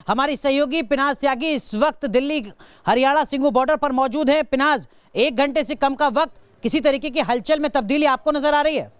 हमारी सहयोगी पिनाज त्यागी इस वक्त दिल्ली हरियाणा सिंघू बॉर्डर पर मौजूद है। पिनाज, 1 घंटे से कम का वक्त, किसी तरीके की हलचल में तब्दीली आपको नजर आ रही है?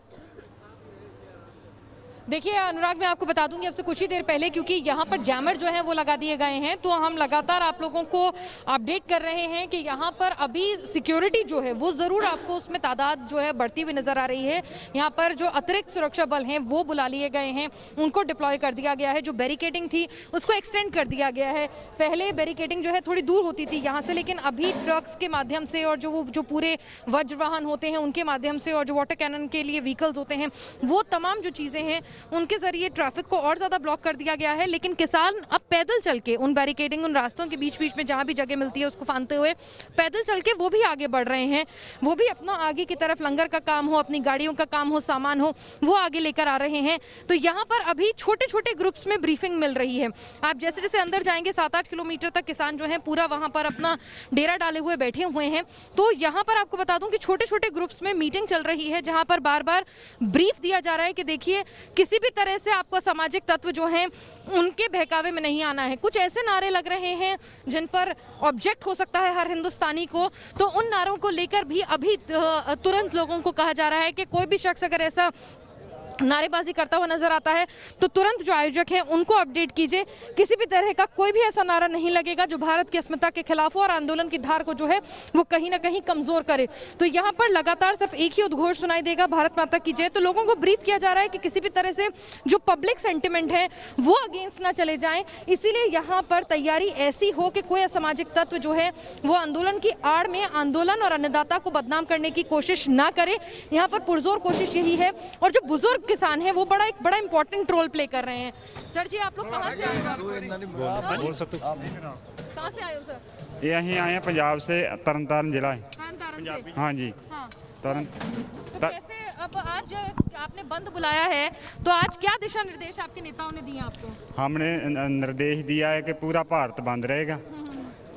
देखिए अनुराग, मैं आपको बता दूंगी अब से कुछ ही देर पहले, क्योंकि यहाँ पर जैमर जो है वो लगा दिए गए हैं, तो हम लगातार आप लोगों को अपडेट कर रहे हैं कि यहाँ पर अभी सिक्योरिटी जो है वो ज़रूर आपको उसमें तादाद जो है बढ़ती हुई नज़र आ रही है। यहाँ पर जो अतिरिक्त सुरक्षा बल हैं वो बुला लिए गए हैं, उनको डिप्लॉय कर दिया गया है। जो बैरिकेडिंग थी उसको एक्सटेंड कर दिया गया है। पहले बैरिकेडिंग जो है थोड़ी दूर होती थी यहाँ से, लेकिन अभी ट्रक्स के माध्यम से और जो पूरे वज्र वाहन होते हैं उनके माध्यम से और जो वाटर कैनन के लिए व्हीकल्स होते हैं वो तमाम जो चीज़ें हैं उनके जरिए ट्रैफिक को और ज़्यादा ब्लॉक कर दिया गया है। लेकिन किसान अब पैदल चल के उन बैरिकेडिंग, उन रास्तों के बीच बीच में जहाँ भी जगह मिलती है उसको फांदते हुए पैदल चल के वो भी आगे बढ़ रहे हैं। वो भी अपना आगे की तरफ लंगर का काम हो, अपनी गाड़ियों का काम हो, सामान हो, वो आगे लेकर आ रहे हैं। तो यहाँ पर अभी छोटे छोटे ग्रुप्स में ब्रीफिंग मिल रही है। आप जैसे जैसे अंदर जाएंगे 7-8 किलोमीटर तक किसान जो है पूरा वहाँ पर अपना डेरा डाले हुए बैठे हुए हैं। तो यहाँ पर आपको बता दूं कि छोटे छोटे ग्रुप्स में मीटिंग चल रही है, जहाँ पर बार बार ब्रीफ दिया जा रहा है कि देखिए किसी भी तरह से आपको सामाजिक तत्व जो हैं उनके बहकावे में नहीं आना है। कुछ ऐसे नारे लग रहे हैं जिन पर ऑब्जेक्ट हो सकता है हर हिंदुस्तानी को, तो उन नारों को लेकर भी अभी तुरंत लोगों को कहा जा रहा है कि कोई भी शख्स अगर ऐसा नारेबाजी करता हुआ नजर आता है तो तुरंत जो आयोजक हैं उनको अपडेट कीजिए। किसी भी तरह का कोई भी ऐसा नारा नहीं लगेगा जो भारत की अस्मिता के खिलाफ हो और आंदोलन की धार को जो है वो कहीं ना कहीं कमजोर करे। तो यहाँ पर लगातार सिर्फ एक ही उद्घोष सुनाई देगा, भारत माता की जय। तो लोगों को ब्रीफ किया जा रहा है कि किसी भी तरह से जो पब्लिक सेंटिमेंट है वो अगेंस्ट ना चले जाएं। इसीलिए यहाँ पर तैयारी ऐसी हो कि कोई असामाजिक तत्व जो है वो आंदोलन की आड़ में आंदोलन और अन्नदाता को बदनाम करने की कोशिश ना करे। यहाँ पर पुरजोर कोशिश यही है। और जो बुजुर्ग किसान हैं वो एक बड़ा इंपॉर्टेंट रोल प्ले कर रहे हैं। सर जी, आप लोग कहाँ से आए हो? बोल सकते हो? कहाँ से आए हो सर? यहीं आए हैं, पंजाब से, तरन जिला है। तरन से? हाँ जी। हाँ। तरन। तो कैसे अब आज आपने बंद बुलाया है, तो आज क्या दिशा निर्देश आपके नेताओं ने दिए आपको? हमने निर्देश दिया है कि पूरा भारत बंद रहेगा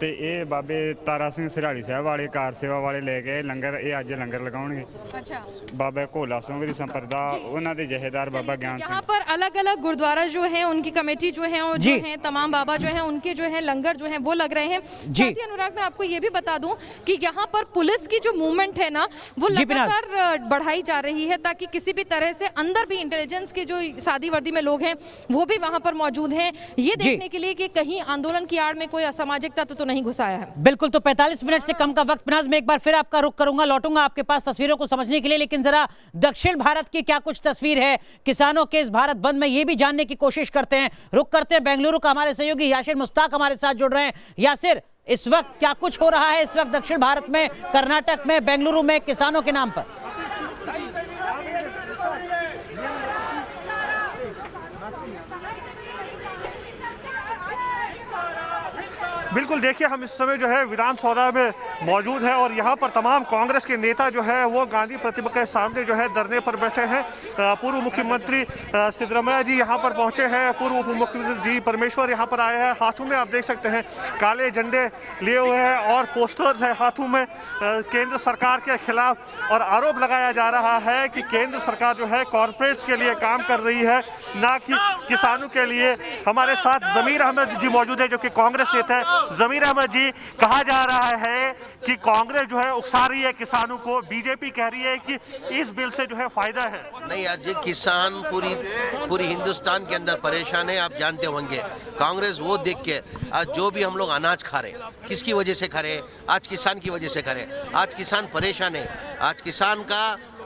ਤੇ ਇਹ ਬਾਬੇ ਤਾਰਾ ਸਿੰਘ ਸਿਰਾੜੀ ਸਾਹਿਬ ਵਾਲੇ ਕਾਰ ਸੇਵਾ ਵਾਲੇ ਲੈ ਕੇ ਲੰਗਰ, ਇਹ ਅੱਜ ਲੰਗਰ ਲਗਾਉਣਗੇ। अच्छा। ਬਾਬਾ ਘੋਲਾ ਸਿੰਘ ਦੀ ਸੰਪਰਦਾ, ਉਹਨਾਂ ਦੇ ਜਹੇਦਾਰ बाबा ज्ञान सिंह। यहाँ पर अलग अलग गुरुद्वारा जो है उनकी कमेटी जो है और जो है तमाम बाबा जो है उनके जो है लंगर जो है वो लग रहे हैं। साथ ही अनुराग, मैं आपको ये भी बता दूं कि यहाँ पर पुलिस की जो मूवमेंट है ना वो लगातार बढ़ाई जा रही है, ताकि किसी भी तरह से अंदर भी इंटेलिजेंस के जो सादी वर्दी में लोग हैं वो भी वहाँ पर मौजूद हैं, ये देखने के लिए कि कहीं आंदोलन की आड़ में कोई असामाजिक तत्व तो नहीं घुसाया है। बिल्कुल। तो 45 मिनट से कम का वक्त। पिनाज, मैं एक बार फिर आपका रुख करूंगा, लौटूंगा आपके पास तस्वीरों को समझने के लिए, लेकिन जरा दक्षिण भारत की क्या कुछ तस्वीर है किसानों के इस भारत बंद में, ये भी जानने की कोशिश करते हैं। रुख करते हैं बेंगलुरु का, हमारे सहयोगी यासिर मुश्ताक हमारे साथ जुड़ रहे हैं। यासिर, इस वक्त क्या कुछ हो रहा है इस वक्त दक्षिण भारत में, कर्नाटक में, बेंगलुरु में, किसानों के नाम पर? बिल्कुल, देखिए हम इस समय जो है विधानसौधा में मौजूद है और यहाँ पर तमाम कांग्रेस के नेता जो है वो गांधी प्रतिमा के सामने जो है धरने पर बैठे हैं। पूर्व मुख्यमंत्री सिद्धरामैया जी यहाँ पर पहुँचे हैं, पूर्व उप मुख्यमंत्री जी परमेश्वर यहाँ पर आए हैं। हाथों में आप देख सकते हैं काले झंडे लिए हुए हैं और पोस्टर्स हैं हाथों में केंद्र सरकार के खिलाफ, और आरोप लगाया जा रहा है कि केंद्र सरकार जो है कॉरपोरेट्स के लिए काम कर रही है, ना कि किसानों के लिए। हमारे साथ जमीर अहमद जी मौजूद है जो कि कांग्रेस नेता है। जमीर अहमद जी, कहा जा रहा है कि कांग्रेस जो है उकसा रही है किसानों को, बीजेपी कह रही है कि इस बिल से जो है फायदा है। नहीं, आज किसान पूरी हिंदुस्तान के अंदर परेशान है। आप जानते होंगे कांग्रेस वो देख के आज जो भी हम लोग अनाज खा रहे, किसकी वजह से खा रहे? आज किसान की वजह से खा रहे। आज किसान परेशान है। आज किसान का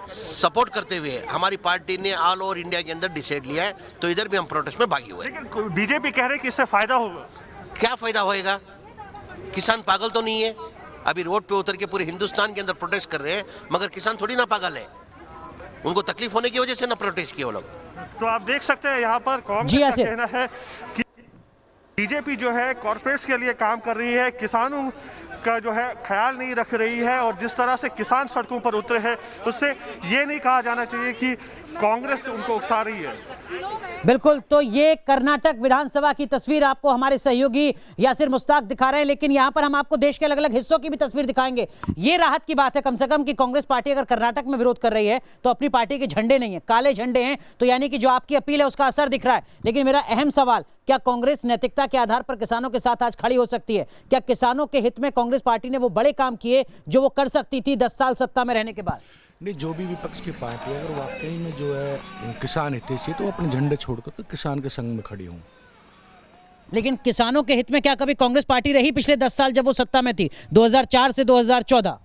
सपोर्ट करते हुए हमारी पार्टी ने ऑल ओवर इंडिया के अंदर डिसाइड लिया है, तो इधर भी हम प्रोटेस्ट में भागी हुए। लेकिन बीजेपी कह रहे कि इससे फायदा होगा। क्या फायदा होएगा? किसान पागल तो नहीं है। अभी रोड पे उतर के पूरे हिंदुस्तान के अंदर प्रोटेस्ट कर रहे हैं, मगर किसान थोड़ी ना पागल है। उनको तकलीफ होने की वजह से ना प्रोटेस्ट किए वो लोग। तो आप देख सकते हैं यहाँ पर कांग्रेस का कहना है कि बीजेपी जो है कॉर्पोरेट्स के लिए काम कर रही है, किसानों का जो है ख्याल नहीं रख रही है और जिस तरह से किसान सड़कों पर उतरे हैं उससे ये नहीं कहा जाना चाहिए कि कांग्रेस उनको उकसा रही है। बिल्कुल, तो ये कर्नाटक विधानसभा की तस्वीर आपको हमारे सहयोगी यासिर मुश्ताक दिखा रहे हैं, लेकिन यहां पर हम आपको देश के अलग अलग हिस्सों की भी तस्वीर दिखाएंगे। ये राहत की बात है कम से कम कि कांग्रेस पार्टी अगर कर्नाटक में विरोध कर रही है तो अपनी पार्टी के झंडे नहीं है, काले झंडे हैं, तो यानी कि जो आपकी अपील है उसका असर दिख रहा है। लेकिन मेरा अहम सवाल, क्या कांग्रेस नैतिकता के आधार पर किसानों के साथ आज खड़ी हो सकती है? क्या किसानों के हित में कांग्रेस पार्टी ने वो बड़े काम किए जो वो कर सकती थी 10 साल सत्ता में रहने के बाद? नहीं, जो भी विपक्ष की पार्टी है अगर वाकई में जो है किसान हितैषी तो अपने झंडे छोड़कर तो किसान के संग में खड़ी हूँ। लेकिन किसानों के हित में क्या कभी कांग्रेस पार्टी रही पिछले 10 साल जब वो सत्ता में थी, 2004 से 2014?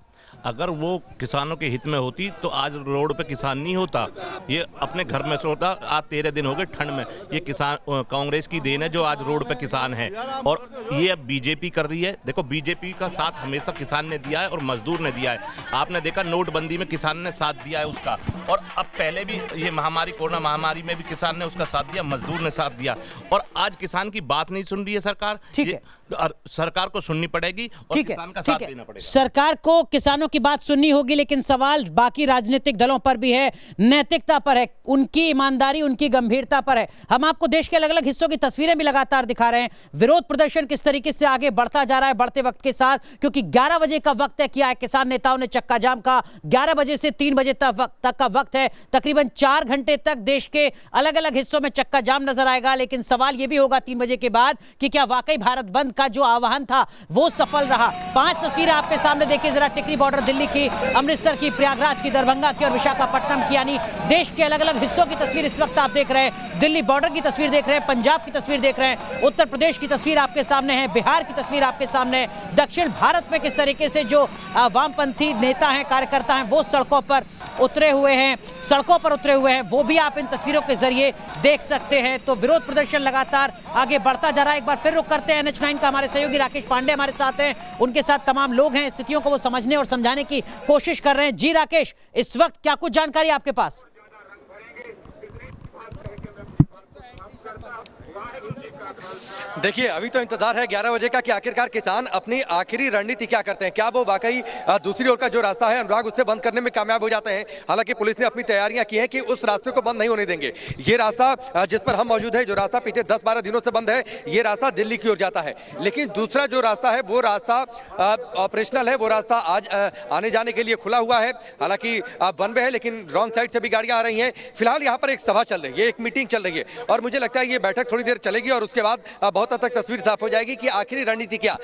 अगर वो किसानों के हित में होती तो आज रोड पे किसान नहीं होता, ये अपने घर में सोता। आज 13 दिन हो गए ठंड में, ये किसान कांग्रेस की देन है जो आज रोड पे किसान है। और ये अब बीजेपी कर रही है। देखो, बीजेपी का साथ हमेशा किसान ने दिया है और मजदूर ने दिया है। आपने देखा नोटबंदी में किसान ने साथ दिया है उसका, और अब पहले भी ये महामारी, कोरोना महामारी में भी किसान ने उसका साथ दिया, मजदूर ने साथ दिया। और आज किसान की बात नहीं सुन रही है सरकार। ठीक है, और सरकार को सुननी पड़ेगी और किसान का साथ देना पड़ेगा। सरकार को किसानों की बात सुननी होगी, लेकिन सवाल बाकी राजनीतिक दलों पर भी है, नैतिकता पर है, उनकी ईमानदारी, उनकी गंभीरता पर है। हम आपको देश के अलग अलग हिस्सों की तस्वीरें भी लगातार दिखा रहे हैं। विरोध प्रदर्शन किस तरीके से आगे बढ़ता जा रहा है बढ़ते वक्त के साथ, क्योंकि 11 बजे का वक्त तय किया है किसान नेताओं ने चक्का जाम का। 11 बजे से 3 बजे तक का वक्त है। तकरीबन 4 घंटे तक देश के अलग अलग हिस्सों में चक्का जाम नजर आएगा। लेकिन सवाल यह भी होगा 3 बजे के बाद कि क्या वाकई भारत बंद का जो आह्वान था वो सफल रहा। 5 तस्वीरें आपके सामने देखिए जरा, टिकरी बॉर्डर दिल्ली की, अमृतसर की, प्रयागराज की, दरभंगा की और विशाखापट्टनम की, यानी देश के अलग अलग हिस्सों की तस्वीर इस वक्त आप देख रहे हैं। दिल्ली बॉर्डर की तस्वीर देख रहे हैं, पंजाब की तस्वीर देख रहे हैं, उत्तर प्रदेश की तस्वीर आपके सामने है, बिहार की तस्वीर आपके सामने है। दक्षिण भारत में किस तरीके से जो वामपंथी नेता हैं, कार्यकर्ता हैं, वो सड़कों पर उतरे हुए हैं, वो भी आप इन तस्वीरों के जरिए देख सकते हैं। तो विरोध प्रदर्शन लगातार आगे बढ़ता जा रहा है। एक बार फिर रुक करते हैं NH9 का, हमारे सहयोगी राकेश पांडे हमारे साथ हैं, उनके साथ तमाम लोग हैं, स्थितियों को वो समझने और समझाने की कोशिश कर रहे हैं। जी राकेश, इस वक्त क्या कुछ जानकारी आपके पास? देखिए, अभी तो इंतजार है 11 बजे का कि आखिरकार किसान अपनी आखिरी रणनीति क्या करते हैं। क्या वो वाकई दूसरी ओर का जो रास्ता है अनुराग उससे बंद करने में कामयाब हो जाते हैं? हालांकि पुलिस ने अपनी तैयारियां की हैं कि उस रास्ते को बंद नहीं होने देंगे। ये रास्ता जिस पर हम मौजूद है, जो रास्ता पिछले 10-12 दिनों से बंद है, ये रास्ता दिल्ली की ओर जाता है। लेकिन दूसरा जो रास्ता है वो रास्ता ऑपरेशनल है, वो रास्ता आज आने जाने के लिए खुला हुआ है। हालांकि वन वे है लेकिन रॉन्ग साइड से भी गाड़ियां आ रही हैं। फिलहाल यहाँ पर एक सभा चल रही है, एक मीटिंग चल रही है और मुझे लगता है ये बैठक थोड़ी देर चलेगी और उसके बाद बहुत हद तक तस्वीर साफ हो जाएगी कि आखिरी रणनीति क्या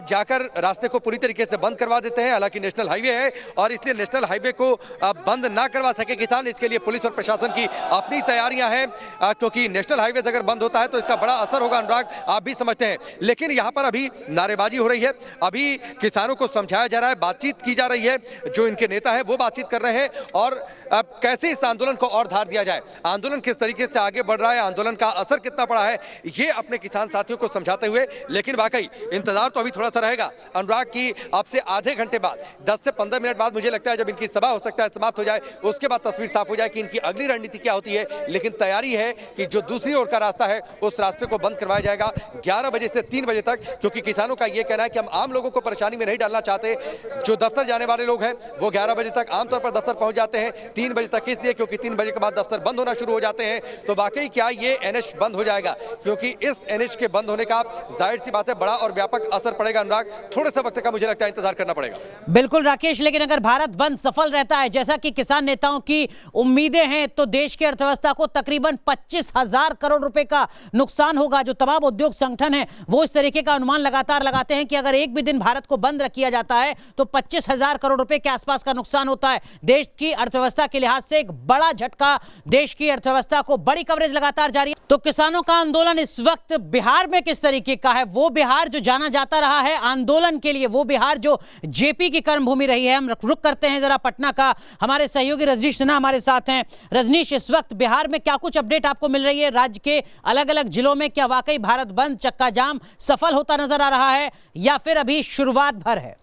जाकर रास्ते को पूरी तरीके से बंद करवा देते हैं। हालांकि नेशनल हाईवे है और इसलिए नेशनल हाईवे को बंद ना करवा सके किसान, इसके लिए पुलिस और प्रशासन की अपनी तैयारियां हैं, क्योंकि नेशनल हाईवे अगर बंद होता है तो इसका बड़ा असर होगा अनुराग, आप भी समझते हैं। लेकिन यहाँ पर अभी नारेबाजी हो रही है, अभी किसानों को समझाया जा रहा है, बातचीत की जा रही है, जो इनके नेता है वो बातचीत कर रहे हैं और कैसे इस आंदोलन को और धार दिया जाए, आंदोलन किस तरीके से आगे बढ़ रहा है, आंदोलन का असर कितना पड़ा है, ये अपने किसान साथियों को समझाते हुए। लेकिन वाकई इंतजार तो अभी थोड़ा सा रहेगा अनुराग की, अब से आधे घंटे बाद 10 से 15 मिनट बाद मुझे लगता है जब इनकी सभा हो सकता है समाप्त हो जाए, उसके बाद तस्वीर साफ हो जाए कि इनकी अगली रणनीति क्या होती है। लेकिन तैयारी है कि जो दूसरी ओर का रास्ता है उस रास्ते को बंद करवाया जाएगा 11 बजे से 3 बजे तक, क्योंकि किसानों का यह कहना है कि हम आम लोगों को परेशानी में नहीं डालना चाहते। जो दफ्तर जाने वाले लोग हैं वो 11 बजे तक आमतौर पर दफ्तर पहुंच जाते हैं, 3 बजे तक इसलिए क्योंकि 3 बजे के बाद दफ्तर बंद होना शुरू हो जाते हैं। तो वाकई क्या ये NH बंद हो जाएगा? क्योंकि इस NH के बंद होने का जाहिर सी बात है बड़ा और व्यापक असर पड़ेगा अनुराग, थोड़े से वक्त का मुझे लगता है इंतजार करना पड़ेगा। बिल्कुल राकेश, लेकिन अगर भारत बंद सफल रहता है जैसा कि किसान नेताओं की उम्मीदें हैं तो देश की अर्थव्यवस्था को तकरीबन 25,000 करोड़ रुपए का नुकसान होगा। जो तमाम उद्योग संगठन है वो इस तरीके का अनुमान लगातार लगाते हैं कि अगर एक भी दिन भारत को बंद किया जाता है तो 25,000 करोड़ रुपए के आसपास का नुकसान होता है। देश की अर्थव्यवस्था के लिहाज से एक बड़ा झटका, देश की अर्थव्यवस्था को बड़ी कवरेज लगातार जारी है। तो किसानों का आंदोलन इस वक्त बिहार में किस तरीके का है? वो बिहार जो जाना जाता रहा है आंदोलन के लिए, वो बिहार जो जेपी की कर्मभूमि रही है। हम रुक करते हैं जरा पटना का, हमारे सहयोगी रजनीश सिन्हा हमारे साथ हैं। रजनीश, इस वक्त बिहार में क्या कुछ अपडेट आपको मिल रही है? राज्य के अलग अलग जिलों में क्या वाकई भारत बंद, चक्का जाम सफल होता नजर आ रहा है या फिर अभी शुरुआत भर है?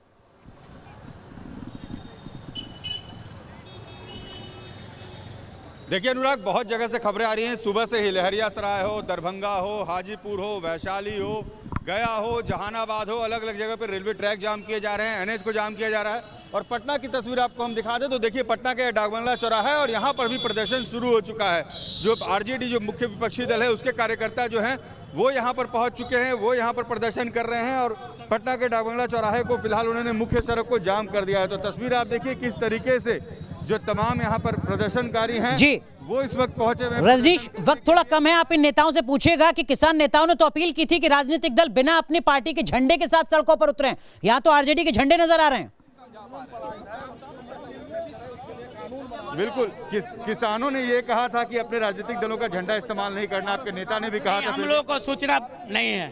देखिए अनुराग, बहुत जगह से खबरें आ रही हैं सुबह से ही। लहरिया सराय हो, दरभंगा हो, हाजीपुर हो, वैशाली हो, गया हो, जहानाबाद हो, अलग अलग जगह पर रेलवे ट्रैक जाम किए जा रहे हैं, NH को जाम किया जा रहा है। और पटना की तस्वीर आपको हम दिखा दें तो देखिए पटना के डाकबंगला चौराहा है और यहाँ पर भी प्रदर्शन शुरू हो चुका है। जो RJD जो मुख्य विपक्षी दल है उसके कार्यकर्ता जो हैं वो यहाँ पर पहुँच चुके हैं, वो यहाँ पर प्रदर्शन कर रहे हैं और पटना के डाकबंगला चौराहे को फिलहाल उन्होंने मुख्य सड़क को जाम कर दिया है। तो तस्वीर आप देखिए किस तरीके से जो तमाम यहाँ पर प्रदर्शनकारी हैं जी वो इस वक्त पहुंचे हुए हैं। रजनीश, वक्त थोड़ा कम है, आप इन नेताओं से पूछेगा कि किसान नेताओं ने तो अपील की थी कि राजनीतिक दल बिना अपनी पार्टी के झंडे के साथ सड़कों पर उतरे। यहाँ तो RJD के झंडे नजर आ रहे हैं। बिल्कुल, किसानों ने ये कहा था कि अपने राजनीतिक दलों का झंडा इस्तेमाल नहीं करना। आपके नेता ने भी कहा था। हम लोगों को सूचना नहीं है,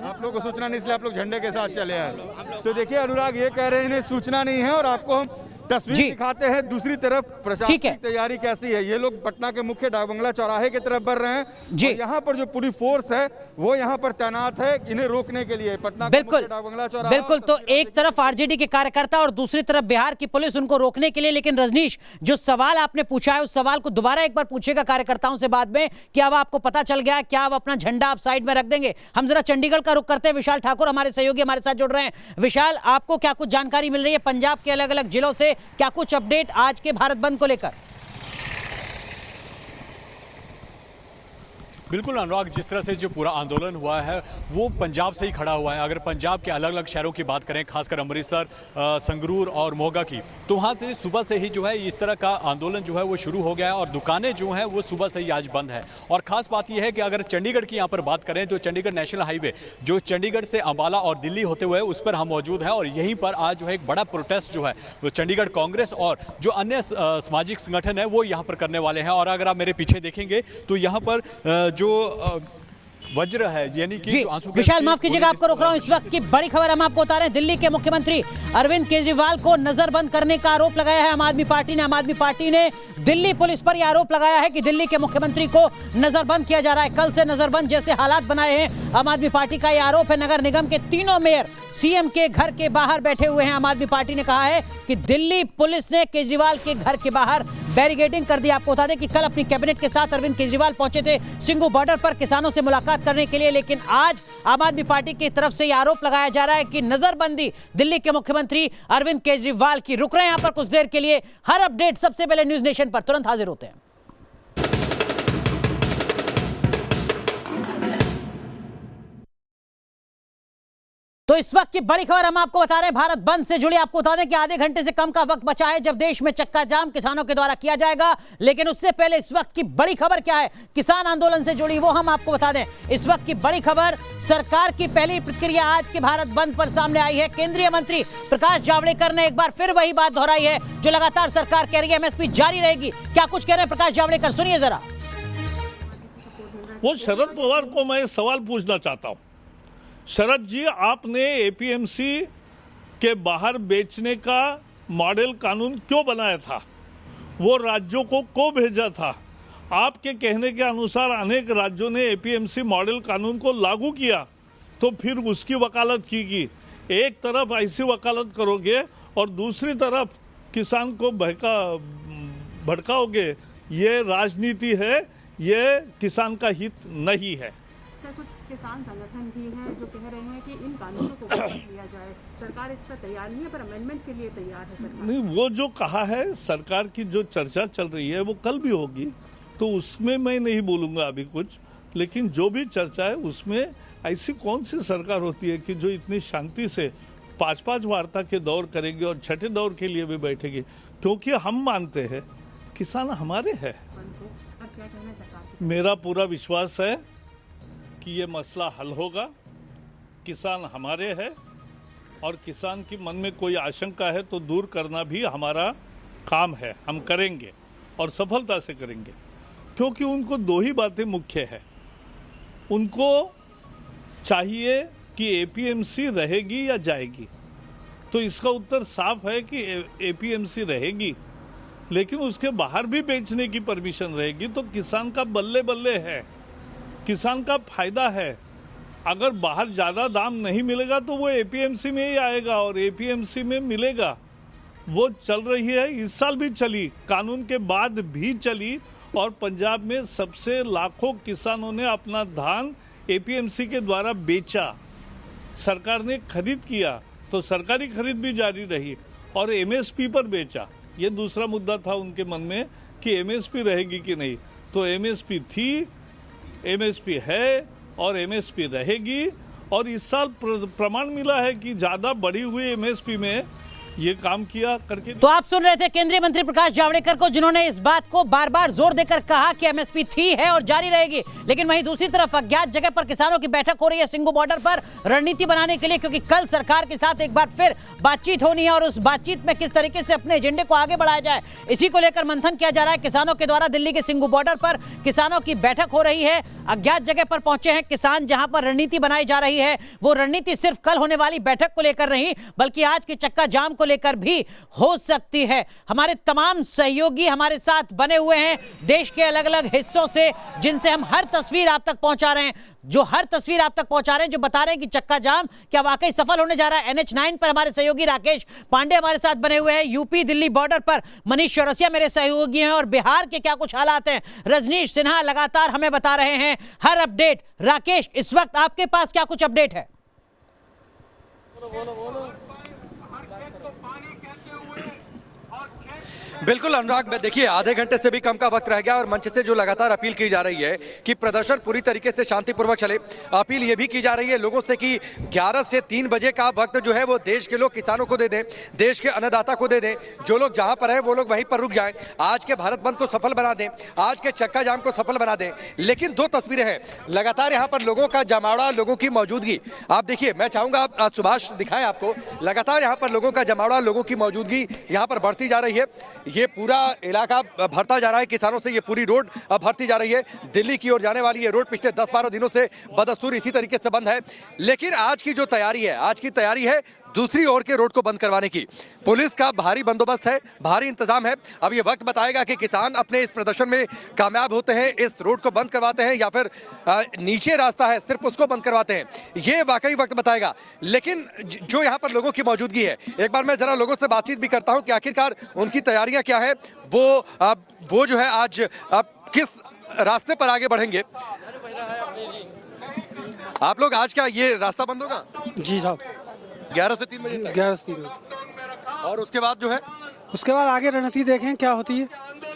आप लोगों को सूचना नहीं, इसलिए आप लोग झंडे के साथ चले आए। तो देखिए अनुराग ये कह रहे हैं इन्हें सूचना नहीं है और आपको हम तस्वीर दिखाते हैं। दूसरी तरफ प्रशासन की तैयारी कैसी है। ये लोग पटना के मुख्य डाकबंगला चौराहे की तरफ बढ़ रहे हैं जी। यहाँ पर जो पूरी फोर्स है वो यहाँ पर तैनात है इन्हें रोकने के लिए। पटना बिल्कुल डाकबंगला चौराहा बिल्कुल, तो एक तरफ RJD के कार्यकर्ता और दूसरी तरफ बिहार की पुलिस उनको रोकने के लिए। लेकिन रजनीश, जो सवाल आपने पूछा है उस सवाल को दोबारा एक बार पूछेगा कार्यकर्ताओं से बाद में कि अब आपको पता चल गया, क्या अब अपना झंडा आप साइड में रख देंगे? हम जरा चंडीगढ़ का रुख करते हैं। विशाल ठाकुर हमारे सहयोगी हमारे साथ जुड़ रहे हैं। विशाल, आपको क्या कुछ जानकारी मिल रही है पंजाब के अलग अलग जिलों से? क्या कुछ अपडेट आज के भारत बंद को लेकर? बिल्कुल अनुराग, जिस तरह से जो पूरा आंदोलन हुआ है वो पंजाब से ही खड़ा हुआ है। अगर पंजाब के अलग अलग शहरों की बात करें, खासकर अमृतसर, संगरूर और मोगा की, तो वहाँ से सुबह से ही जो है इस तरह का आंदोलन जो है वो शुरू हो गया है और दुकानें जो हैं वो सुबह से ही आज बंद है। और ख़ास बात यह है कि अगर चंडीगढ़ की यहाँ पर बात करें तो चंडीगढ़ नेशनल हाईवे जो चंडीगढ़ से अंबाला और दिल्ली होते हुए उस पर हम मौजूद हैं और यहीं पर आज जो है एक बड़ा प्रोटेस्ट जो है वो चंडीगढ़ कांग्रेस और जो अन्य सामाजिक संगठन है वो यहाँ पर करने वाले हैं। और अगर आप मेरे पीछे देखेंगे तो यहाँ पर जो वज्र है यानी कि विशाल, माफ कीजिएगा आपको रोक रहा हूं। इस वक्त की बड़ी खबर हम आपको बता रहे हैं। दिल्ली के मुख्यमंत्री अरविंद केजरीवाल को नजरबंद करने का आरोप लगाया है आम आदमी पार्टी ने। आम आदमी पार्टी ने दिल्ली पुलिस पर यह आरोप लगाया है कि दिल्ली के मुख्यमंत्री को नजरबंद किया जा रहा है। कल से नजरबंद जैसे हालात बनाए हैं आम आदमी पार्टी का यह आरोप है। नगर निगम के तीनों मेयर CM के घर के बाहर बैठे हुए हैं। आम आदमी पार्टी ने कहा है कि दिल्ली पुलिस ने केजरीवाल के घर के बाहर बैरिकेडिंग कर दी। आपको बता दें कि कल अपनी कैबिनेट के साथ अरविंद केजरीवाल पहुंचे थे सिंघू बॉर्डर पर किसानों से मुलाकात करने के लिए। लेकिन आज आम आदमी पार्टी की तरफ से यह आरोप लगाया जा रहा है कि नजरबंदी दिल्ली के मुख्यमंत्री अरविंद केजरीवाल की। रुक रहे हैं यहां पर कुछ देर के लिए। हर अपडेट सबसे पहले न्यूज नेशन पर तुरंत हाजिर होते हैं। तो इस वक्त की बड़ी खबर हम आपको बता रहे हैं भारत बंद से जुड़ी। आपको बता दें कि आधे घंटे से कम का वक्त बचा है जब देश में चक्का जाम किसानों के द्वारा किया जाएगा। लेकिन उससे पहले इस वक्त की बड़ी खबर क्या है किसान आंदोलन से जुड़ी, वो हम आपको बता दें। इस वक्त की बड़ी खबर, सरकार की पहली प्रतिक्रिया आज के भारत बंद पर सामने आई है। केंद्रीय मंत्री प्रकाश जावड़ेकर ने एक बार फिर वही बात दोहराई है जो लगातार सरकार कह रही है, MSP जारी रहेगी। क्या कुछ कह रहे हैं प्रकाश जावड़ेकर, सुनिए जरा। वो शरद पवार को मैं सवाल पूछना चाहता हूं। शरद जी, आपने APMC के बाहर बेचने का मॉडल कानून क्यों बनाया था? वो राज्यों को भेजा था? आपके कहने के अनुसार अनेक राज्यों ने APMC मॉडल कानून को लागू किया, तो फिर उसकी वकालत की। एक तरफ ऐसी वकालत करोगे और दूसरी तरफ किसान को भड़काओगे। ये राजनीति है, ये किसान का हित नहीं है। कुछ किसान संगठन भी हैं जो कह रहे हैं कि इन कानूनों को वापस लिया जाए। सरकार इस पर तैयार नहीं है पर अमेंडमेंट के लिए तैयार है सरकार। नहीं, वो जो कहा है सरकार की जो चर्चा चल रही है वो कल भी होगी, तो उसमें मैं नहीं बोलूँगा अभी कुछ। लेकिन जो भी चर्चा है उसमें ऐसी कौन सी सरकार होती है कि जो इतनी शांति से 5-5 वार्ता के दौर करेगी और छठे दौर के लिए भी बैठेगी? क्योंकि हम मानते हैं किसान हमारे हैं। मेरा पूरा विश्वास है कि ये मसला हल होगा। किसान हमारे हैं और किसान की मन में कोई आशंका है तो दूर करना भी हमारा काम है। हम करेंगे और सफलता से करेंगे, क्योंकि उनको दो ही बातें मुख्य है। उनको चाहिए कि APMC रहेगी या जाएगी। तो इसका उत्तर साफ है कि APMC रहेगी, लेकिन उसके बाहर भी बेचने की परमिशन रहेगी तो किसान का बल्ले बल्ले है, किसान का फायदा है। अगर बाहर ज़्यादा दाम नहीं मिलेगा तो वो APMC में ही आएगा और APMC में मिलेगा। वो चल रही है, इस साल भी चली, कानून के बाद भी चली और पंजाब में सबसे लाखों किसानों ने अपना धान APMC के द्वारा बेचा। सरकार ने खरीद किया तो सरकारी खरीद भी जारी रही और एमएसपी पर बेचा। ये दूसरा मुद्दा था उनके मन में कि एमएसपी रहेगी कि नहीं। तो एमएसपी थी, एमएसपी है और एमएसपी रहेगी। और इस साल प्रमाण मिला है कि ज़्यादा बढ़ी हुई एमएसपी में ये काम किया करके। तो आप सुन रहे थे केंद्रीय मंत्री प्रकाश जावड़ेकर को, जिन्होंने इस बात को बार बार जोर देकर कहा कि एमएसपी थी, है और जारी रहेगी। लेकिन वहीं दूसरी तरफ अज्ञात जगह पर किसानों की बैठक हो रही है सिंघू बॉर्डर पर रणनीति बनाने के लिए, क्योंकि कल सरकार के साथ एक बार फिर बातचीत होनी है और उस बातचीत में किस तरीके से अपने एजेंडे को आगे बढ़ाया जाए, इसी को लेकर मंथन किया जा रहा है किसानों के द्वारा। दिल्ली के सिंघू बॉर्डर पर किसानों की बैठक हो रही है, अज्ञात जगह पर पहुंचे हैं किसान, जहां पर रणनीति बनाई जा रही है। वो रणनीति सिर्फ कल होने वाली बैठक को लेकर नहीं, बल्कि आज के चक्का जाम को लेकर भी हो सकती है। हमारे तमाम सहयोगी हमारे साथ बने हुए हैं देश के अलग अलग हिस्सों से, जिनसे हम हर तस्वीर आप तक पहुंचा रहे हैं, जो बता रहे हैं कि चक्का जाम क्या वाकई सफल होने जा रहा है। NH9 पर हमारे सहयोगी राकेश पांडे हमारे साथ बने हुए हैं, यूपी दिल्ली बॉर्डर पर मनीष चौरसिया मेरे सहयोगी हैं, और बिहार के क्या कुछ हालात हैं रजनीश सिन्हा लगातार हमें बता रहे हैं हर अपडेट। राकेश, इस वक्त आपके पास क्या कुछ अपडेट है? बिल्कुल अनुराग, मैं देखिए आधे घंटे से भी कम का वक्त रह गया और मंच से जो लगातार अपील की जा रही है कि प्रदर्शन पूरी तरीके से शांतिपूर्वक चले। अपील ये भी की जा रही है लोगों से कि 11 से 3 बजे का वक्त जो है वो देश के लोग किसानों को दे दें, देश के अन्नदाता को दे दें। जो लोग जहां पर हैं वो लोग वहीं पर रुक जाएं, आज के भारत बंद को सफल बना दें, आज के चक्का जाम को सफल बना दें। लेकिन 2 तस्वीरें हैं लगातार यहाँ पर लोगों का जमावड़ा, लोगों की मौजूदगी। आप देखिए, मैं चाहूंगा आप सुभाष दिखाएं आपको, लगातार यहाँ पर लोगों का जमावड़ा, लोगों की मौजूदगी यहाँ पर बढ़ती जा रही है। ये पूरा इलाका भरता जा रहा है किसानों से, ये पूरी रोड भरती जा रही है। दिल्ली की ओर जाने वाली ये रोड पिछले 10-12 दिनों से बदस्तूर इसी तरीके से बंद है। लेकिन आज की जो तैयारी है, आज की तैयारी है दूसरी ओर के रोड को बंद करवाने की। पुलिस का भारी बंदोबस्त है, भारी इंतजाम है। अब ये वक्त बताएगा कि किसान अपने इस प्रदर्शन में कामयाब होते हैं, इस रोड को बंद करवाते हैं, या फिर नीचे रास्ता है सिर्फ उसको बंद करवाते हैं, ये वाकई वक्त बताएगा। लेकिन जो यहाँ पर लोगों की मौजूदगी है, एक बार मैं जरा लोगों से बातचीत भी करता हूँ कि आखिरकार उनकी तैयारियां क्या है, वो जो है आज किस रास्ते पर आगे बढ़ेंगे। आप लोग आज क्या ये रास्ता बंद होगा? जी साहब, 11 से 3 बजे तक। 11 से 3 बजे। और उसके बाद जो है, उसके बाद आगे रणनीति देखें क्या होती है,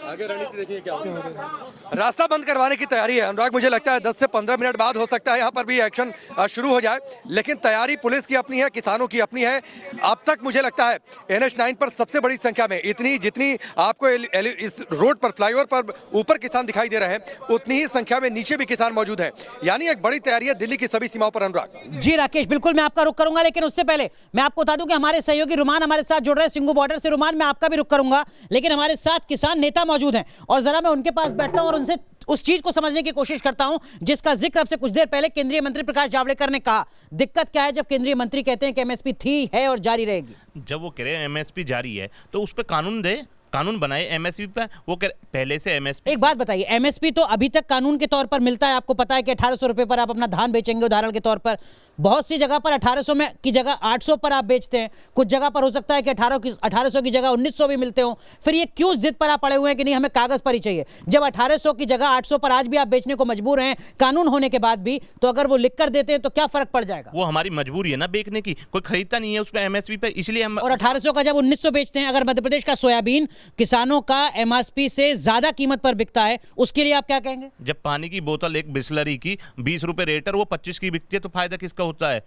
आगे रणनीति देखिए क्या होती है। रास्ता बंद करवाने की तैयारी है अनुराग, मुझे लगता है 10 से 15 मिनट बाद हो सकता है यहाँ पर भी एक्शन शुरू हो जाए। लेकिन तैयारी पुलिस की अपनी है, किसानों की अपनी है। अब तक मुझे लगता है NH9 पर सबसे बड़ी संख्या में, इतनी जितनी आपको इस रोड पर, फ्लाईओवर पर ऊपर किसान दिखाई दे रहे हैं, उतनी ही संख्या में नीचे भी किसान मौजूद है। यानी एक बड़ी तैयारी है दिल्ली की सभी सीमाओं पर। अनुराग जी राकेश, बिल्कुल मैं आपका रुख करूंगा, लेकिन उससे पहले मैं आपको बता दूं कि हमारे सहयोगी रुमान हमारे साथ जुड़ रहे हैं सिंघू बॉर्डर से। रुमान, मैं आपका भी रुख करूंगा, लेकिन हमारे साथ किसान नेता मौजूद हैं और जरा मैं उनके पास बैठता हूं और उनसे उस चीज को समझने की कोशिश करता हूं जिसका जिक्र अब से कुछ देर पहले केंद्रीय मंत्री प्रकाश जावड़ेकर ने कहा। दिक्कत क्या है जब केंद्रीय मंत्री कहते हैं कि एमएसपी थी, है और जारी रहेगी? जब वो कह रहे हैं एमएसपी जारी है तो उस पर कानून दे, कानून बनाए एमएसपी पे। वो पहले से एमएसपी, एक बात बताइए, एमएसपी तो अभी तक कानून के तौर पर मिलता है। आपको पता है कि 1800 रुपए पर आप अपना धान बेचेंगे, उदाहरण के तौर पर। बहुत सी जगह पर 1800 में की जगह 800 पर आप बेचते हैं। कुछ जगह पर हो सकता है कि 1800 की जगह 1900 भी मिलते हो। फिर ये क्यों जिद पर आप पड़े हुए हैं कि नहीं हमें कागज पर ही चाहिए, जब 1800 की जगह 800 पर आज भी आप बेचने को मजबूर हैं कानून होने के बाद भी? तो अगर वो लिख कर देते हैं तो क्या फर्क पड़ जाएगा? वो हमारी मजबूरी है ना बेचने की, कोई खरीदता नहीं है उस पर एमएसपी पे, इसलिए हम। और 1800 का जब 1900 बेचते हैं, अगर मध्य प्रदेश का सोयाबीन किसानों का एमएसपी से ज्यादा कीमत पर बिकता है, उसके लिए आप क्या कहेंगे? जब पानी की बोतल एक बिस्लरी की 20 रुपए रेट है, वो 25 की बिकती है, तो फायदा किसका होता है?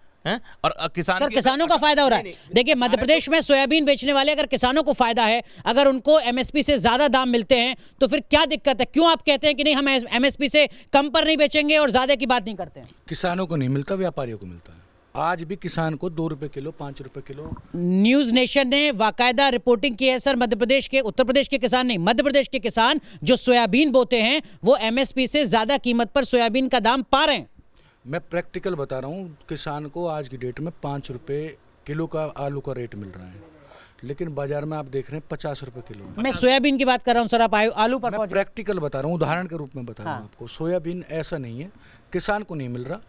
और किसानों का फायदा हो रहा है। देखिए, मध्य प्रदेश में सोयाबीन बेचने वाले अगर किसानों को फायदा है, अगर उनको एमएसपी से ज्यादा दाम मिलते हैं, तो फिर क्या दिक्कत है? क्यों आप कहते हैं कि नहीं हम एमएसपी से कम पर नहीं बेचेंगे और ज्यादा की बात नहीं करते हैं? किसानों को नहीं मिलता, व्यापारियों को मिलता है। आज भी किसान को 2 रुपए किलो, 5 रुपए किलो। न्यूज नेशन ने बाकायदा रिपोर्टिंग की है सर, मध्य प्रदेश के, उत्तर प्रदेश के किसान नहीं, मध्य प्रदेश के किसान जो सोयाबीन बोते हैं वो एमएसपी से ज्यादा कीमत पर सोयाबीन का दाम पा रहे हैं। मैं प्रैक्टिकल बता रहा हूँ, किसान को आज की डेट में 5 रुपए किलो का आलू का रेट मिल रहा है, लेकिन बाजार में आप देख रहे हैं 50 रुपए किलो। मैं सोयाबीन की बात कर रहा हूँ सर, आप आलू पर? मैं प्रैक्टिकल बता रहा हूँ, उदाहरण के रूप में बता रहा हूँ आपको। सोयाबीन ऐसा नहीं है किसान को नहीं मिल रहा,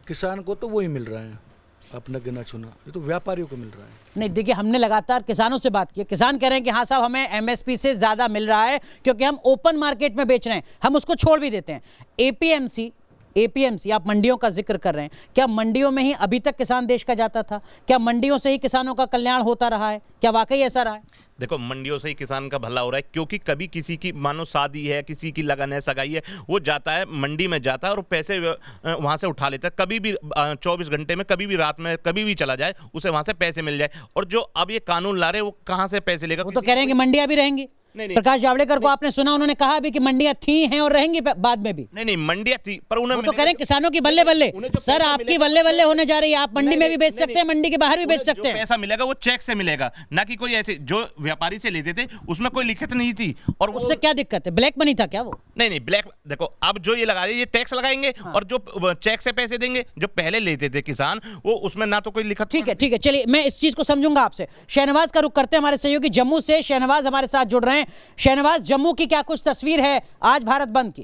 किसान को तो वही मिल रहा है अपना गिना चुना, ये तो व्यापारियों को मिल रहा है। नहीं देखिए, हमने लगातार किसानों से बात की, किसान कह रहे हैं कि हाँ साहब हमें एमएसपी से ज्यादा मिल रहा है क्योंकि हम ओपन मार्केट में बेच रहे हैं, हम उसको छोड़ भी देते हैं। एपीएमसी एपीएमसी, आप मंडियों का जिक्र कर रहे हैं, क्या मंडियों में ही अभी तक किसान देश का जाता था? क्या मंडियों से ही किसानों का कल्याण होता रहा है? क्या वाकई ऐसा रहा है? देखो, मंडियों से ही किसान का भला हो रहा है, क्योंकि कभी किसी की मानो शादी है, किसी की लगन है, सगाई है, वो जाता है मंडी में जाता है और पैसे वहाँ से उठा लेता है। कभी भी 24 घंटे में, कभी भी रात में, कभी भी चला जाए, उसे वहाँ से पैसे मिल जाए। और जो अब ये कानून ला रहे हैं, वो कहाँ से पैसे लेगा? वो तो कह रहे हैं कि मंडियां भी रहेंगी। प्रकाश जावड़ेकर को आपने सुना, उन्होंने कहा भी कि मंडियां थी हैं और रहेंगी बाद में भी। नहीं, मंडियां थी, पर उन्हें तो कह रहे हैं किसानों की बल्ले बल्ले। सर, आपकी बल्ले बल्ले होने जा रही है। आप मंडी में भी बेच सकते हैं, मंडी के बाहर भी बेच सकते हैं। पैसा मिलेगा वो चेक से मिलेगा, ना कि कोई ऐसे जो व्यापारी से लेते थे उसमें कोई लिखित नहीं थी। और उससे क्या दिक्कत है? ब्लैक मनी था क्या वो? नहीं, ब्लैक देखो, अब जो ये लगा रहे, ये टैक्स लगाएंगे और जो चेक से पैसे देंगे, जो पहले लेते थे किसान, वो उसमें ना तो कोई लिखत। ठीक है, चलिए, मैं इस चीज को समझूंगा आपसे। शहनवाज का रुख करते हैं, हमारे सहयोगी जम्मू से शहनवाज हमारे साथ जुड़ रहे हैं। शहनवाज, जम्मू की क्या कुछ तस्वीर है आज भारत बंद की?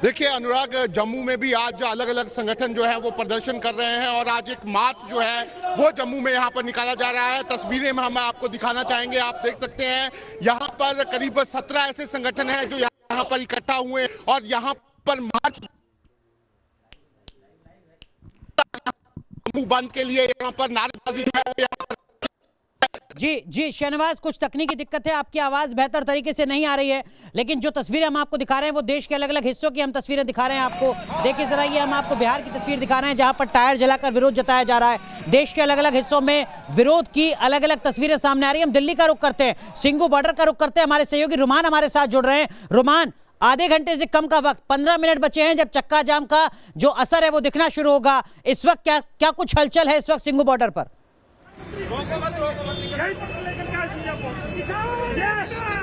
देखिए अनुराग, जम्मू में भी आज अलग अलग संगठन जो है वो प्रदर्शन कर रहे हैं और आज एक मार्च जो है वो जम्मू में यहाँ पर निकाला जा रहा है। तस्वीरें में हम आपको दिखाना चाहेंगे। आप देख सकते हैं यहाँ पर करीब 17 ऐसे संगठन हैं जो यहाँ पर इकट्ठा हुए और यहाँ पर मार्च जम्मू बंद के लिए यहाँ पर नारेबाजी जो है यहाँ पर। जी शहनवाज, कुछ तकनीकी दिक्कत है, आपकी आवाज बेहतर तरीके से नहीं आ रही है, लेकिन जो तस्वीरें हम आपको दिखा रहे हैं वो देश के अलग अलग हिस्सों की हम तस्वीरें दिखा रहे हैं आपको। देखिए जरा, ये हम आपको बिहार की तस्वीर दिखा रहे हैं जहां पर टायर जलाकर विरोध जताया जा रहा है। देश के अलग अलग हिस्सों में विरोध की अलग अलग तस्वीरें सामने आ रही है। हम दिल्ली का रुख करते हैं, सिंघू बॉर्डर का रुख करते हैं। हमारे सहयोगी रुमान हमारे साथ जुड़ रहे हैं। रुमान, आधे घंटे से कम का वक्त, 15 मिनट बचे हैं जब चक्का जाम का जो असर है वो दिखना शुरू होगा। इस वक्त क्या कुछ हलचल है इस वक्त सिंघू बॉर्डर पर?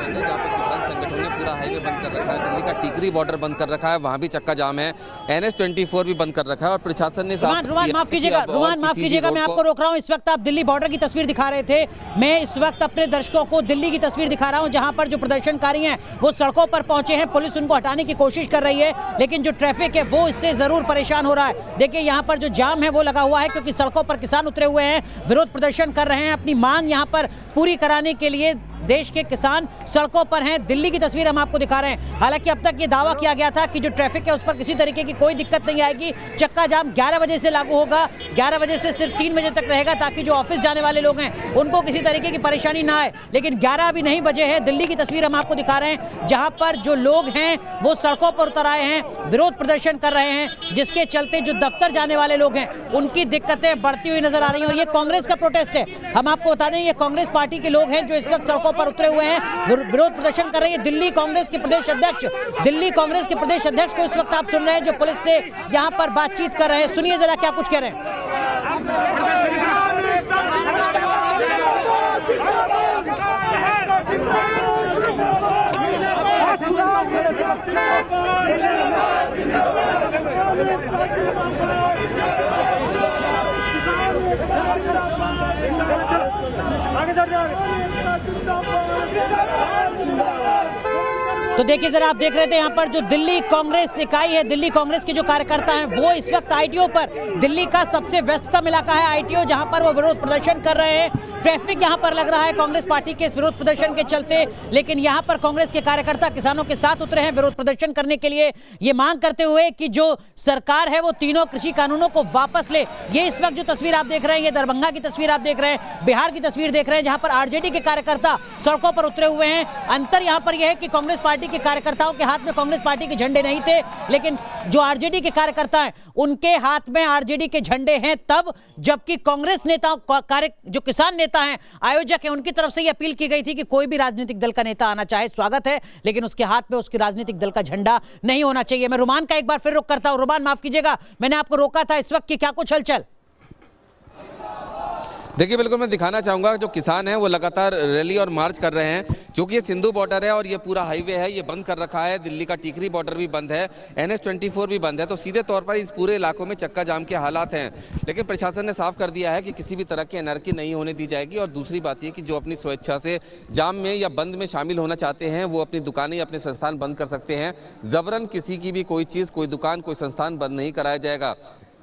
जहाँ पर किसान संगठनों ने पूरा हाईवे बंद कर रखा है, दिल्ली का टीकरी बॉर्डर बंद कर रखा है, वहाँ भी चक्का जाम है, NH-24 भी बंद कर रखा है और प्रशासन ने रुमान माफ कीजिएगा, मैं आपको रोक रहा हूँ। इस वक्त आप दिल्ली बॉर्डर की तस्वीर दिखा रहे थे, मैं इस वक्त अपने दर्शकों को दिल्ली की तस्वीर दिखा रहा हूँ जहाँ पर जो प्रदर्शनकारी हैं वो सड़कों पर पहुंचे हैं। पुलिस उनको हटाने की कोशिश कर रही है, लेकिन जो ट्रैफिक है वो इससे जरूर परेशान हो रहा है। देखिए यहाँ पर जो जाम है वो लगा हुआ है क्योंकि सड़कों पर किसान उतरे हुए हैं, विरोध प्रदर्शन कर रहे हैं, अपनी मांग यहाँ पर पूरी कराने के लिए देश के किसान सड़कों पर हैं। दिल्ली की तस्वीर हम आपको दिखा रहे हैं। हालांकि अब तक ये दावा किया गया था कि जो ट्रैफिक है उस पर किसी तरीके की कोई दिक्कत नहीं आएगी। चक्का जाम 11 बजे से लागू होगा, 11 बजे से सिर्फ 3 बजे तक रहेगा ताकि जो ऑफिस जाने वाले लोग हैं उनको किसी तरीके की परेशानी ना आए। लेकिन 11 अभी नहीं बजे हैं। दिल्ली की तस्वीर हम आपको दिखा रहे हैं जहां पर जो लोग हैं वो सड़कों पर उतर आए हैं, विरोध प्रदर्शन कर रहे हैं, जिसके चलते जो दफ्तर जाने वाले लोग हैं उनकी दिक्कतें बढ़ती हुई नजर आ रही हैं। और ये कांग्रेस का प्रोटेस्ट है, हम आपको बता दें, ये कांग्रेस पार्टी के लोग हैं जो इस वक्त सड़कों पर उतरे हुए हैं, विरोध प्रदर्शन कर रहे हैं। दिल्ली कांग्रेस के प्रदेश अध्यक्ष को इस वक्त आप सुन रहे हैं जो पुलिस से यहां पर बातचीत कर रहे हैं। सुनिए जरा क्या कुछ कह रहे हैं। तो देखिए जरा, आप देख रहे थे यहाँ पर जो दिल्ली कांग्रेस इकाई है, दिल्ली कांग्रेस के जो कार्यकर्ता हैं वो इस वक्त आईटीओ पर, दिल्ली का सबसे व्यस्ततम इलाका है आईटीओ, जहां पर वो विरोध प्रदर्शन कर रहे हैं। ट्रैफिक यहां पर लग रहा है कांग्रेस पार्टी के इस विरोध प्रदर्शन के चलते, लेकिन यहां पर कांग्रेस के कार्यकर्ता किसानों के साथ उतरे हैं विरोध प्रदर्शन करने के लिए, ये मांग करते हुए कि जो सरकार है वो तीनों कृषि कानूनों को वापस ले। ये इस वक्त जो तस्वीर आप देख रहे हैं, ये दरभंगा की तस्वीर आप देख रहे हैं, बिहार की तस्वीर देख रहे हैं जहां पर आरजेडी के कार्यकर्ता सड़कों पर उतरे हुए हैं। अंतर यहां पर यह है कि कांग्रेस पार्टी के कार्यकर्ताओं के हाथ में कांग्रेस पार्टी के झंडे नहीं थे, लेकिन जो आरजेडी के कार्यकर्ता हैं उनके हाथ में आरजेडी के झंडे हैं तब, जबकि कांग्रेस नेताओं, जो किसान नेता हैं, आयोजक हैं, उनकी तरफ से ये अपील की गई थी कि कोई भी राजनीतिक दल का नेता आना चाहे स्वागत है, लेकिन उसके हाथ में उसके राजनीतिक दल का झंडा नहीं होना चाहिए। मैं रुमान का एक बार फिर रुख करता हूं। रुमान माफ कीजिएगा, मैंने आपको रोका था, इस वक्त की क्या कुछ हलचल? देखिए बिल्कुल मैं दिखाना चाहूँगा, जो किसान हैं वो लगातार रैली और मार्च कर रहे हैं, क्योंकि ये सिंधु बॉर्डर है और ये पूरा हाईवे है, ये बंद कर रखा है। दिल्ली का टीकरी बॉर्डर भी बंद है, NH-24 भी बंद है, तो सीधे तौर पर इस पूरे इलाकों में चक्का जाम के हालात हैं। लेकिन प्रशासन ने साफ कर दिया है कि किसी भी तरह की एनर्की नहीं होने दी जाएगी। और दूसरी बात ये कि जो अपनी स्वेच्छा से जाम में या बंद में शामिल होना चाहते हैं वो अपनी दुकानें, अपने संस्थान बंद कर सकते हैं। जबरन किसी की भी कोई चीज़, कोई दुकान, कोई संस्थान बंद नहीं कराया जाएगा।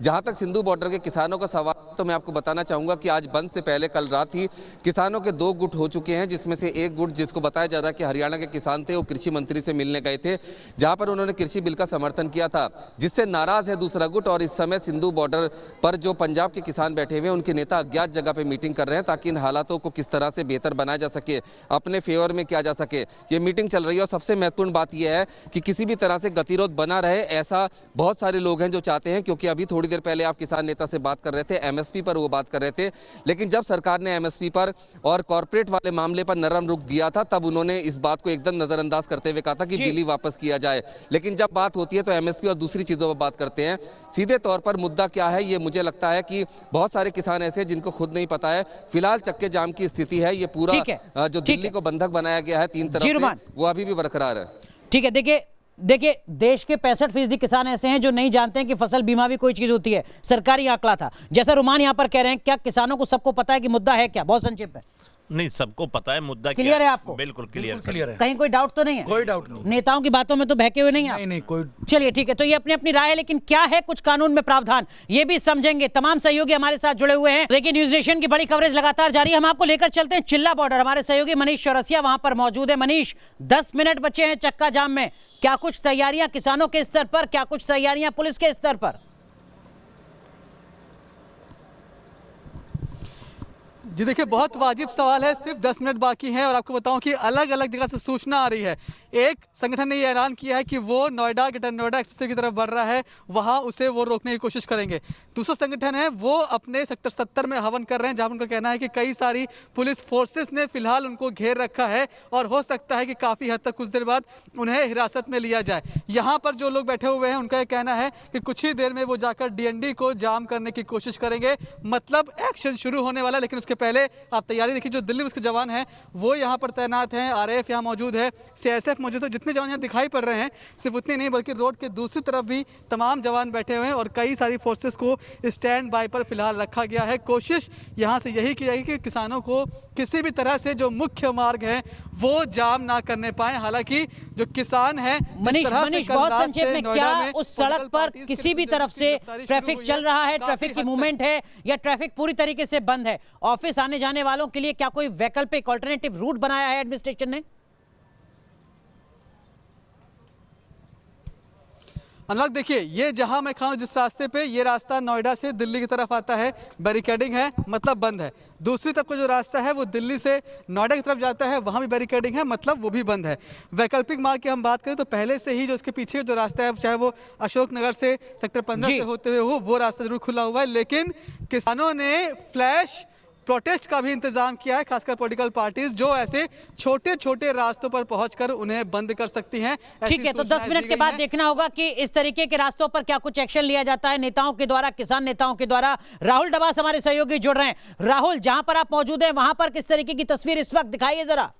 जहाँ तक सिंधु बॉर्डर के किसानों का सवाल तो मैं आपको बताना चाहूँगा कि आज बंद से पहले कल रात ही किसानों के 2 गुट हो चुके हैं, जिसमें से एक गुट जिसको बताया जा रहा है कि हरियाणा के किसान थे, वो कृषि मंत्री से मिलने गए थे, जहाँ पर उन्होंने कृषि बिल का समर्थन किया था, जिससे नाराज है दूसरा गुट। और इस समय सिंधु बॉर्डर पर जो पंजाब के किसान बैठे हुए हैं, उनके नेता अज्ञात जगह पर मीटिंग कर रहे हैं ताकि इन हालातों को किस तरह से बेहतर बनाया जा सके, अपने फेवर में किया जा सके। ये मीटिंग चल रही है और सबसे महत्वपूर्ण बात यह है कि किसी भी तरह से गतिरोध बना रहे, ऐसा बहुत सारे लोग हैं जो चाहते हैं। क्योंकि अभी थोड़ी देर पहले आप किसान नेता से बात कर रहे थे, एमएसपी पर वो बात कर रहे थे, लेकिन जब सरकार ने एमएसपी पर और कॉर्पोरेट वाले मामले पर नरम रुख दिया था, तब उन्होंने इस बात को एकदम नजरअंदाज करते हुए कहा था कि बिल ही वापस किया जाए। लेकिन जब बात होती है तो एमएसपी और दूसरी चीजों पर बात करते हैं। सीधे तौर पर मुद्दा क्या है, ये मुझे लगता है कि बहुत सारे किसान ऐसे हैं जिनको खुद नहीं पता है। फिलहाल चक्के जाम की स्थिति है, ये पूरा जो दिल्ली को बंधक बनाया गया है 3 तरफ से, वो अभी भी बरकरार है। ठीक है, देखिए देश के 65% किसान ऐसे हैं जो नहीं जानते हैं कि फसल बीमा भी कोई चीज होती है, सरकारी आंकड़ा था। जैसा रुमान यहां पर कह रहे हैं, क्या किसानों को सबको पता है कि मुद्दा है क्या? बहुत संक्षेप में। नहीं, सबको पता है मुद्दा क्लियर है आपको? बिल्कुल क्लियर है। कहीं कोई डाउट तो नहीं है? कोई डाउट नहीं। नेताओं की बातों में तो बहके हुए नहीं है? नहीं, कोई। चलिए ठीक है, तो ये अपनी अपनी राय है, लेकिन क्या है कुछ कानून में प्रावधान, ये भी समझेंगे। तमाम सहयोगी हमारे साथ जुड़े हुए हैं। देखिए न्यूज नेशन की बड़ी कवरेज लगातार जारी है। हम आपको लेकर चलते हैं चिल्ला बॉर्डर। हमारे सहयोगी मनीष चौरसिया वहां पर मौजूद है। मनीष, 10 मिनट बचे हैं चक्का जाम में, क्या कुछ तैयारियां किसानों के स्तर पर, क्या कुछ तैयारियां पुलिस के स्तर पर? जी देखिए, बहुत वाजिब सवाल है। सिर्फ 10 मिनट बाकी हैं और आपको बताऊं कि अलग अलग जगह से सूचना आ रही है। एक संगठन ने ये ऐलान किया है कि वो नोएडा ग्रेटर नोएडा एक्सप्रेस की तरफ बढ़ रहा है, वहां उसे वो रोकने की कोशिश करेंगे। दूसरा संगठन है वो अपने सेक्टर 70 में हवन कर रहे हैं, जहां उनका कहना है कि कई सारी पुलिस फोर्सेस ने फिलहाल उनको घेर रखा है और हो सकता है कि काफ़ी हद तक कुछ देर बाद उन्हें हिरासत में लिया जाए। यहाँ पर जो लोग बैठे हुए हैं उनका ये कहना है कि कुछ ही देर में वो जाकर डीएनडी को जाम करने की कोशिश करेंगे, मतलब एक्शन शुरू होने वाला। लेकिन उसके पहले आप तैयारी देखिए, जो दिल्ली पुलिस के जवान हैं वो यहाँ पर तैनात हैं, आरएएफ यहाँ मौजूद है, सीआईएसएफ मौजूद है। जितने जवान यहाँ दिखाई पड़ रहे हैं सिर्फ उतने नहीं बल्कि रोड के दूसरी तरफ भी तमाम जवान बैठे हुए हैं और कई सारी फोर्सेस को स्टैंड बाय पर फिलहाल रखा गया है। कोशिश यहाँ से यही की जाएगी कि किसानों को किसी भी तरह से जो मुख्य मार्ग है वो जाम ना करने पाए। हालांकि जो किसान है, मनीष बहुत संक्षेप में, क्या उस सड़क पर किसी भी तरफ से ट्रैफिक चल रहा है, ट्रैफिक की मूवमेंट है, या ट्रैफिक पूरी तरीके से बंद है? ऑफिस आने जाने वालों के लिए क्या कोई वैकल्पिक ऑल्टरनेटिव रूट बनाया है एडमिनिस्ट्रेशन ने? अनुराग देखिए, ये जहां मैं खड़ा हूं जिस रास्ते पे, ये रास्ता नोएडा से दिल्ली की तरफ आता है, बैरिकेडिंग है, मतलब बंद है। दूसरी तरफ का जो रास्ता है वो दिल्ली से नोएडा की तरफ जाता है, वहां भी बैरिकेडिंग है, मतलब वो भी बंद है। वैकल्पिक मार्ग की हम बात करें तो पहले से ही जो इसके पीछे जो रास्ता है, चाहे वो अशोकनगर से सेक्टर 15 से होते हुए हो, वो रास्ता जरूर खुला हुआ है। लेकिन किसानों ने फ्लैश प्रोटेस्ट का भी इंतजाम किया है, खासकर पॉलिटिकल पार्टीज जो ऐसे छोटे छोटे रास्तों पर पहुंचकर उन्हें बंद कर सकती हैं। ठीक है, तो 10 मिनट के बाद देखना होगा कि इस तरीके के रास्तों पर क्या कुछ एक्शन लिया जाता है नेताओं के द्वारा, किसान नेताओं के द्वारा। राहुल डबास हमारे सहयोगी जुड़ रहे हैं। राहुल, जहां पर आप मौजूद हैं वहां पर किस तरीके की तस्वीर इस वक्त दिखाइए जरा।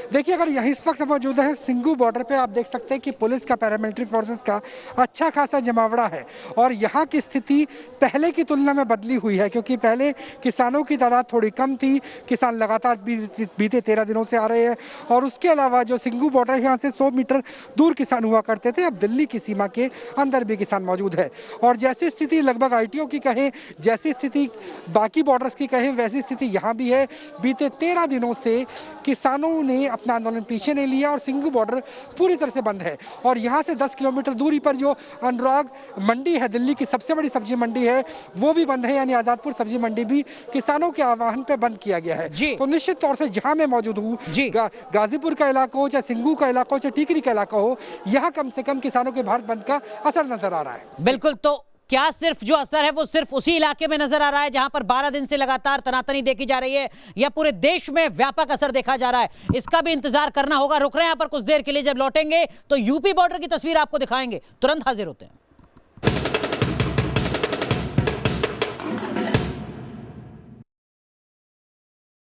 देखिए, अगर यही इस वक्त मौजूद है सिंघू बॉर्डर पे, आप देख सकते हैं कि पुलिस का, पैरामिलिट्री फोर्सेस का अच्छा खासा जमावड़ा है और यहाँ की स्थिति पहले की तुलना में बदली हुई है, क्योंकि पहले किसानों की तादाद थोड़ी कम थी। किसान लगातार बीते 13 दिनों से आ रहे हैं और उसके अलावा जो सिंघू बॉर्डर यहाँ से 100 मीटर दूर किसान हुआ करते थे, अब दिल्ली की सीमा के अंदर भी किसान मौजूद है। और जैसी स्थिति लगभग आईटीओ की कहें, जैसी स्थिति बाकी बॉर्डर्स की कहें, वैसी स्थिति यहाँ भी है। बीते 13 दिनों से किसानों ने अपना आंदोलन पीछे नहीं लिया और सिंघू बॉर्डर पूरी तरह से बंद है। और यहाँ से 10 किलोमीटर दूरी पर जो अनुराग मंडी है, दिल्ली की सबसे बड़ी सब्जी मंडी है, वो भी बंद है, यानी आजादपुर सब्जी मंडी भी किसानों के आह्वान पे बंद किया गया है। तो निश्चित तौर से जहां मैं मौजूद हूँ, गाजीपुर का इलाका हो, चाहे सिंघू का इलाका हो, चाहे टीकरी का इलाका हो, यहाँ कम से कम किसानों के भारत बंद का असर नजर आ रहा है। बिल्कुल, तो क्या सिर्फ जो असर है वो सिर्फ उसी इलाके में नजर आ रहा है जहां पर 12 दिन से लगातार तनातनी देखी जा रही है, या पूरे देश में व्यापक असर देखा जा रहा है? इसका भी इंतजार करना होगा। रुक रहे हैं यहाँ पर कुछ देर के लिए, जब लौटेंगे तो यूपी बॉर्डर की तस्वीर आपको दिखाएंगे। तुरंत हाजिर होते हैं।